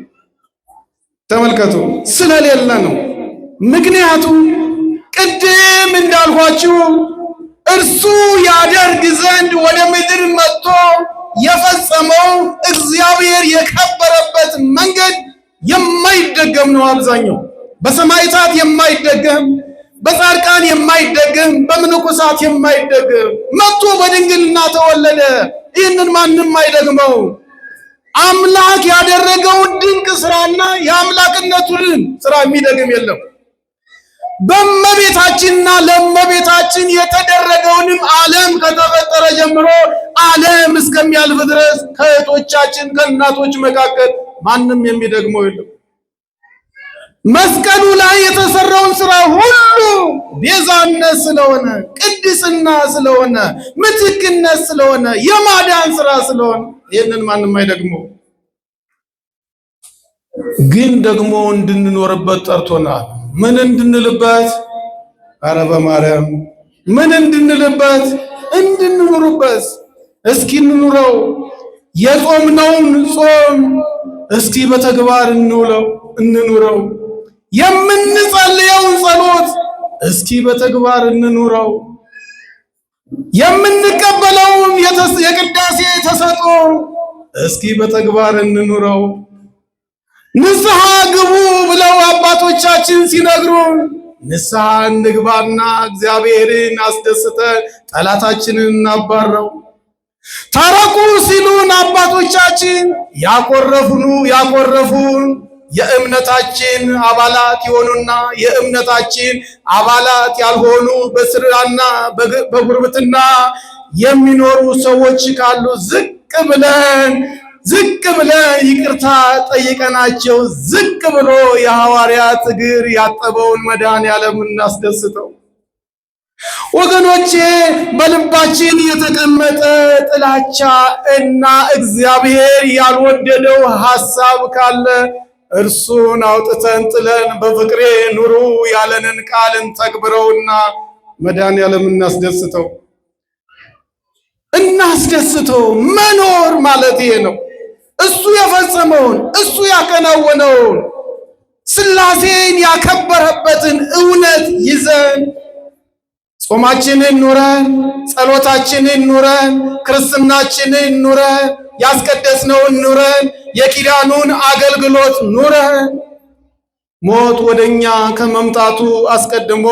ተመልከቱ፣ ስለሌለ ነው። ምክንያቱም ቅድም እንዳልኳችሁ እርሱ ያደርግ ዘንድ ወደ ምድር መጥቶ የፈጸመው እግዚአብሔር የከበረበት መንገድ የማይደገም ነው። አብዛኛው በሰማዕታት የማይደገም፣ በጻድቃን የማይደገም፣ በመነኮሳት የማይደገም መጥቶ በድንግልና ተወለደ። ይህንን ማንም አይደግመው። አምላክ ያደረገውን ድንቅ ስራና የአምላክነቱን ስራ የሚደግም የለም። በእመቤታችንና ለእመቤታችን የተደረገውንም ዓለም ከተፈጠረ ጀምሮ ዓለም እስከሚያልፍ ድረስ ከእህቶቻችን ከእናቶች መካከል ማንም የሚደግመው የለም። መስቀሉ ላይ የተሰራውን ስራ ሁሉ ቤዛነት ስለሆነ፣ ቅድስና ስለሆነ፣ ምትክነት ስለሆነ፣ የማዳን ስራ ስለሆነ ይህንን ማንም አይደግመው። ግን ደግሞ እንድንኖርበት ጠርቶናል። ምን እንድንልበት? ኧረ በማርያም ምን እንድንልበት? እንድንኖርበት። እስኪ እንኑረው። የጾምነውን ጾም እስኪ በተግባር እንኑረው። የምንጸልየውን ጸሎት እስኪ በተግባር እንኑረው። የምንቀበለውን የቅዳሴ ተሰጥኦ እስኪ በተግባር እንኑረው። ንስሐ ግቡ ብለው አባቶቻችን ሲነግሩን ንስሐ እንግባና እግዚአብሔርን አስደስተን ጠላታችንን እናባረው። ታረቁ ሲሉን አባቶቻችን ያኮረፉን የእምነታችን አባላት የሆኑና የእምነታችን አባላት ያልሆኑ በስራና በጉርብትና የሚኖሩ ሰዎች ካሉ ዝቅ ብለን ይቅርታ ጠይቀናቸው ዝቅ ብሎ የሐዋርያት እግር ያጠበውን መድኃኔዓለም እናስደስተው። ወገኖቼ፣ በልባችን የተቀመጠ ጥላቻ እና እግዚአብሔር ያልወደደው ሐሳብ ካለ እርሱን አውጥተን ጥለን በፍቅሬ ኑሩ ያለንን ቃል እንተግብረውና መድኃኔዓለም እናስደስተው። መኖር ማለት ይሄ ነው። እሱ የፈጸመውን እሱ ያከናወነውን ሥላሴን ያከበረበትን እውነት ይዘን ጾማችንን ኑረን፣ ጸሎታችንን ኑረን፣ ክርስትናችንን ኑረን፣ ያስቀደስነውን ኑረን፣ የኪዳኑን አገልግሎት ኑረን ሞት ወደኛ ከመምጣቱ አስቀድሞ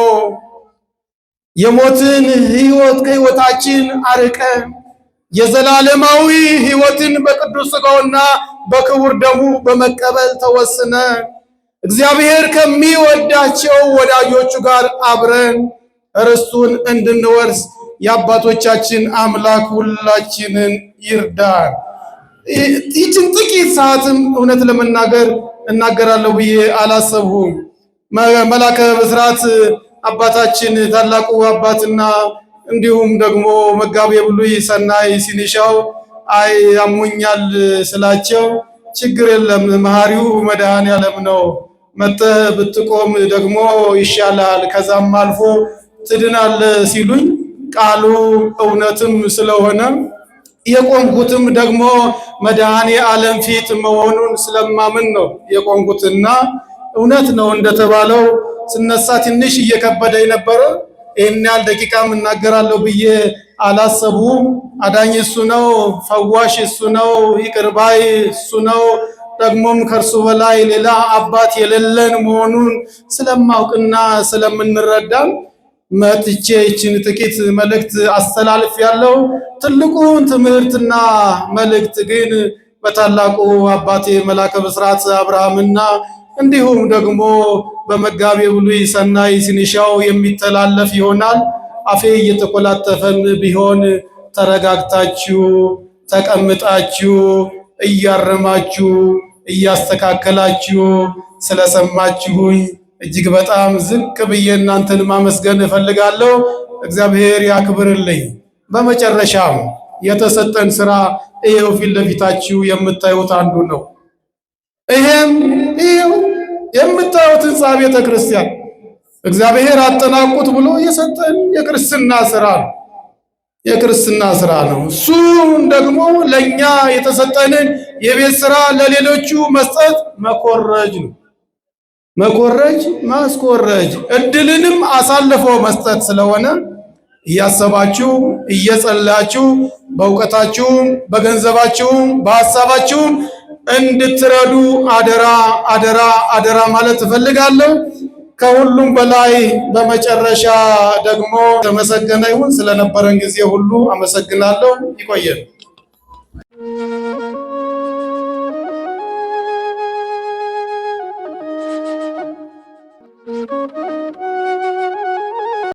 የሞትን ሕይወት ከሕይወታችን አርቀን የዘላለማዊ ሕይወትን በቅዱስ ሥጋውና በክቡር ደሙ በመቀበል ተወስነ እግዚአብሔር ከሚወዳቸው ወዳጆቹ ጋር አብረን ርስቱን እንድንወርስ የአባቶቻችን አምላክ ሁላችንን ይርዳን። ይህችን ጥቂት ሰዓትም እውነት ለመናገር እናገራለሁ ብዬ አላሰብሁም። መላከ ብስራት አባታችን ታላቁ አባትና እንዲሁም ደግሞ መጋቤ ብሉይ ሰናይ ሲኒሻው አይ ያሙኛል ስላቸው ችግር የለም መሐሪው መድኃኔዓለም ነው፣ መጥተህ ብትቆም ደግሞ ይሻላል፣ ከዛም አልፎ ትድናል ሲሉኝ ቃሉ እውነትም ስለሆነ የቆምኩትም ደግሞ መድኃኔዓለም ፊት መሆኑን ስለማምን ነው የቆምኩትና እውነት ነው እንደተባለው ስነሳ ትንሽ እየከበደኝ ነበረ። ይህን ያህል ደቂቃም እናገራለሁ ብዬ አላሰቡም። አዳኝ እሱ ነው፣ ፈዋሽ እሱ ነው፣ ይቅር ባይ እሱ ነው። ደግሞም ከእርሱ በላይ ሌላ አባት የሌለን መሆኑን ስለማውቅና ስለምንረዳም መጥቼ ይችን ጥቂት መልእክት አስተላልፍ ያለው ትልቁን ትምህርትና መልእክት ግን በታላቁ አባቴ መላከ ብስራት አብርሃምና እንዲሁም ደግሞ በመጋቤ ብሉይ ሰናይ ሲኒሻው የሚተላለፍ ይሆናል። አፌ እየተኮላተፈም ቢሆን ተረጋግታችሁ ተቀምጣችሁ እያረማችሁ እያስተካከላችሁ ስለሰማችሁኝ እጅግ በጣም ዝቅ ብዬ እናንተን ማመስገን እፈልጋለሁ። እግዚአብሔር ያክብርልኝ። በመጨረሻም የተሰጠን ስራ ይሄው ፊት ለፊታችሁ የምታዩት አንዱ ነው። ይሄም ይሄው የምታዩት ሕንፃ ቤተ ክርስቲያን እግዚአብሔር አጠናቁት ብሎ የሰጠን የክርስትና ስራ ነው። የክርስትና ስራ ነው። እሱም ደግሞ ለኛ የተሰጠንን የቤት ስራ ለሌሎቹ መስጠት መኮረጅ ነው። መኮረጅ ማስኮረጅ እድልንም አሳልፎ መስጠት ስለሆነ እያሰባችሁ እየጸላችሁ በእውቀታችሁም በገንዘባችሁም በሐሳባችሁም እንድትረዱ አደራ አደራ አደራ ማለት እፈልጋለሁ። ከሁሉም በላይ በመጨረሻ ደግሞ ተመሰገነ ይሁን። ስለነበረን ጊዜ ሁሉ አመሰግናለሁ። ይቆየን።